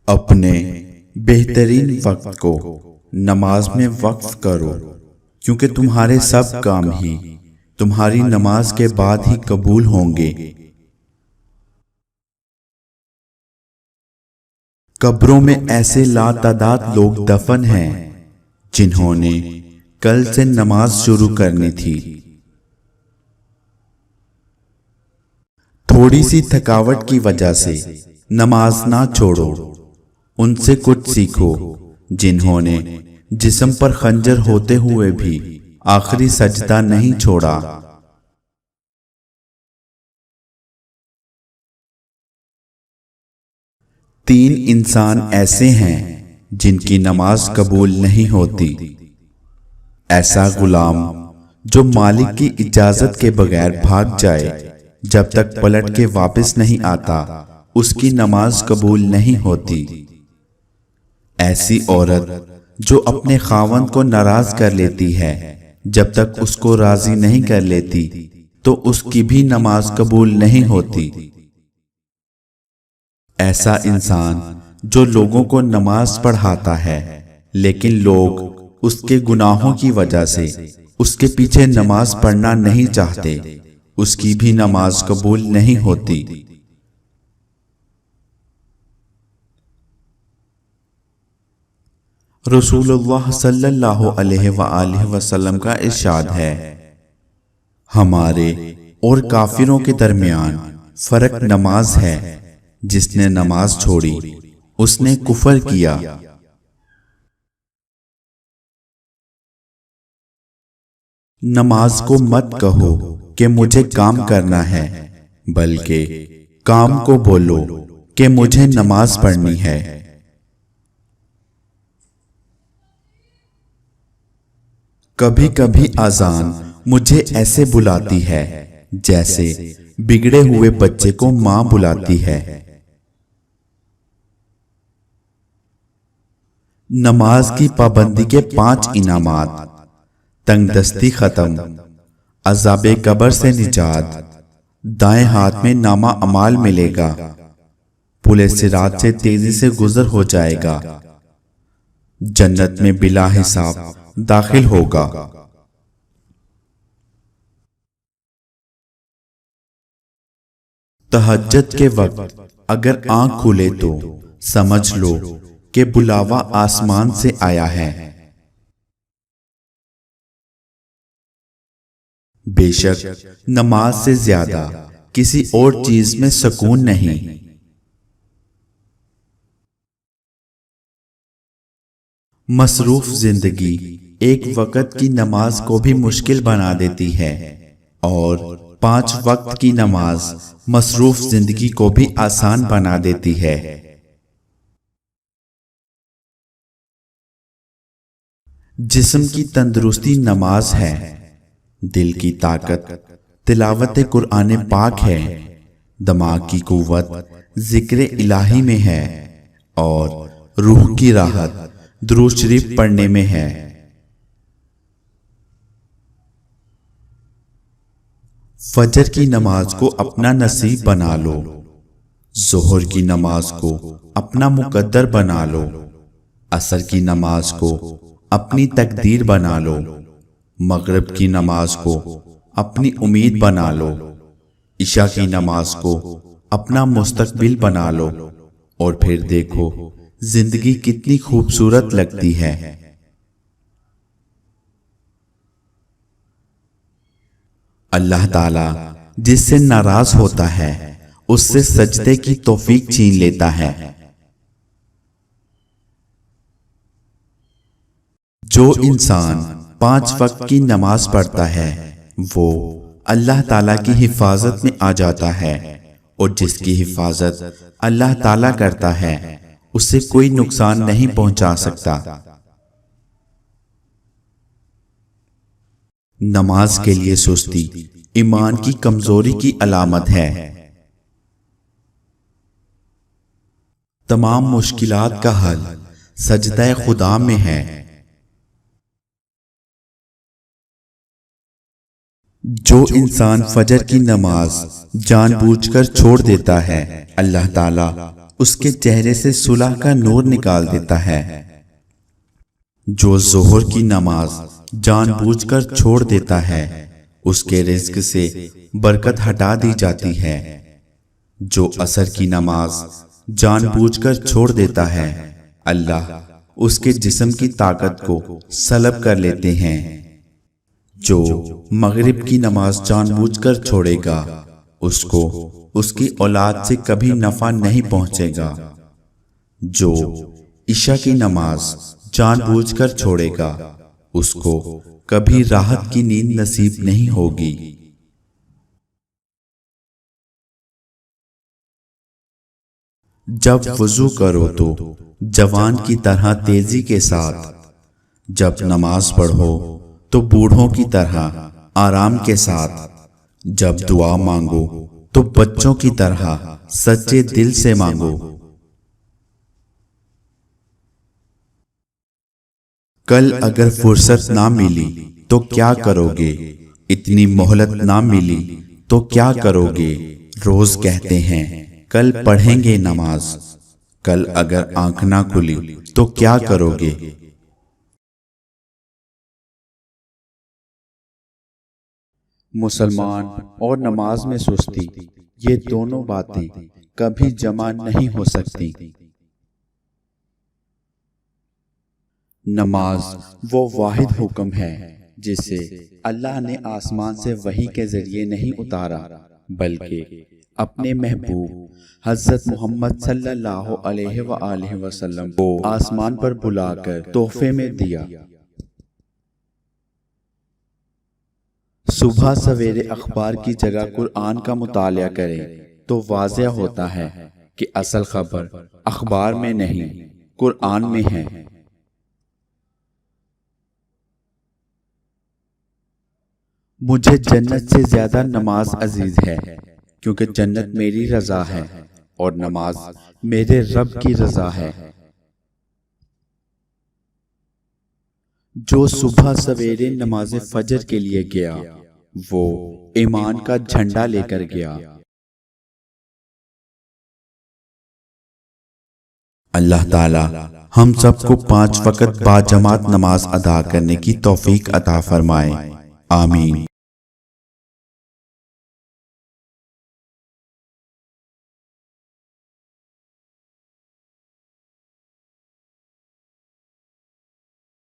اپنے بہترین وقت کو نماز میں وقف کرو، کیونکہ تمہارے سب کام ہی تمہاری نماز کے بعد ہی قبول ہوں گے۔ قبروں میں ایسے لاتعداد لوگ دفن ہیں جنہوں نے کل سے نماز شروع کرنی تھی۔ تھوڑی سی تھکاوٹ کی وجہ سے نماز نہ چھوڑو، ان سے کچھ سیکھو جنہوں نے جسم پر خنجر ہوتے ہوئے بھی آخری سجدہ نہیں چھوڑا۔ تین انسان ایسے ہیں جن کی نماز قبول نہیں ہوتی۔ ایسا غلام جو مالک کی اجازت کے بغیر بھاگ جائے جب تک پلٹ کے واپس نہیں آتا، اس کی نماز قبول نہیں ہوتی۔ ایسی عورت جو اپنے خاوند کو ناراض کر لیتی ہے جب تک اس کو راضی نہیں کر لیتی تو اس کی بھی نماز قبول نہیں ہوتی۔ ایسا انسان جو لوگوں کو نماز پڑھاتا ہے لیکن لوگ اس کے گناہوں کی وجہ سے اس کے پیچھے نماز پڑھنا نہیں چاہتے، اس کی بھی نماز قبول نہیں ہوتی۔ رسول اللہ صلی اللہ علیہ وآلہ وسلم کا ارشاد ہے، ہمارے اور کافروں کے درمیان فرق نماز ہے، جس نے نماز چھوڑی اس نے کفر کیا۔ نماز کو مت کہو کہ مجھے کام کرنا ہے، بلکہ کام کو بولو کہ مجھے نماز پڑھنی ہے۔ کبھی کبھی اذان مجھے ایسے بلاتی ہے جیسے بگڑے ہوئے بچے کو ماں بلاتی ہے۔ نماز کی پابندی کے 5 انعامات: تنگ دستی ختم، عذاب قبر سے نجات، دائیں ہاتھ میں نامہ اعمال ملے گا، پل صراط سے تیزی سے گزر ہو جائے گا، جنت میں بلا حساب داخل ہوگا۔ تہجد کے وقت اگر آنکھ کھلے تو سمجھ لو کہ بلاوا آسمان سے آیا ہے۔ بے شک نماز سے زیادہ کسی اور چیز میں سکون نہیں۔ مصروف زندگی ایک وقت کی نماز کو بھی مشکل بنا دیتی ہے، اور 5 وقت کی نماز مصروف زندگی کو بھی آسان بنا دیتی ہے۔ جسم کی تندرستی نماز ہے، دل کی طاقت تلاوت قرآن پاک ہے، دماغ کی قوت ذکر الہی میں ہے، اور روح کی راحت درود شریف پڑھنے میں ہے۔ فجر کی نماز کو اپنا نصیب بنا لو، ظہر کی نماز کو اپنا مقدر بنا لو، عصر کی نماز کو اپنی تقدیر بنا لو، مغرب کی نماز کو اپنی امید بنا لو، عشاء کی نماز کو اپنا مستقبل بنا لو، اور پھر دیکھو زندگی کتنی خوبصورت لگتی ہے۔ اللہ تعالیٰ جس سے ناراض ہوتا ہے اس سے سجدے کی توفیق چھین لیتا ہے۔ جو انسان 5 وقت کی نماز پڑھتا ہے وہ اللہ تعالیٰ کی حفاظت میں آ جاتا ہے، اور جس کی حفاظت اللہ تعالیٰ کرتا ہے اسے کوئی نقصان نہیں پہنچا سکتا۔ نماز کے لیے سستی ایمان کی کمزوری کی علامت ہے۔ تمام مشکلات کا حل سجدہ خدا میں ہے۔ جو انسان فجر کی نماز جان بوجھ کر چھوڑ دیتا ہے، اللہ تعالیٰ اس کے چہرے سے صلح کا نور نکال دیتا ہے۔ جو ظہر کی نماز جان بوجھ کر چھوڑ دیتا ہے اس کے رزق سے برکت ہٹا دی جاتی ہے۔ جو عصر کی نماز جان بوجھ کر چھوڑ دیتا ہے اللہ اس کے جسم کی طاقت کو سلب کر لیتے ہیں۔ جو مغرب کی نماز جان بوجھ کر چھوڑے گا اس کو اس کی اولاد سے کبھی نفع نہیں پہنچے گا۔ جو عشاء کی نماز جان بوجھ کر چھوڑے گا اس کو کبھی راحت کی نیند نصیب نہیں ہوگی۔ جب وضو کرو تو جوان کی طرح تیزی کے ساتھ، جب نماز پڑھو تو بوڑھوں کی طرح آرام کے ساتھ، جب دعا مانگو تو بچوں کی طرح سچے دل سے مانگو۔ کل اگر فرصت نہ ملی تو کیا کرو گے؟ اتنی مہلت نہ ملی تو کیا کرو گے؟ روز کہتے ہیں کل پڑھیں گے نماز، کل اگر آنکھ نہ کھلی تو کیا کرو گے؟ مسلمان اور نماز میں سستی، یہ دونوں باتیں کبھی جمع نہیں ہو سکتی۔ نماز وہ واحد حکم ہے جسے اللہ نے آسمان سے وحی کے ذریعے نہیں اتارا بلکہ اپنے محبوب حضرت محمد صلی اللہ علیہ وآلہ وسلم کو آسمان پر بلا کر تحفے میں دیا۔ صبح سویرے اخبار کی جگہ قرآن کا مطالعہ کریں تو واضح ہوتا ہے کہ اصل خبر اخبار میں نہیں قرآن میں ہے۔ مجھے جنت سے زیادہ نماز عزیز ہے کیونکہ جنت میری رضا ہے اور نماز میرے رب کی رضا ہے۔ جو صبح سویرے نماز فجر کے لیے گیا وہ ایمان کا جھنڈا لے کر گیا۔ اللہ تعالی ہم سب کو 5 وقت با جماعت نماز ادا کرنے کی توفیق عطا فرمائے، آمین۔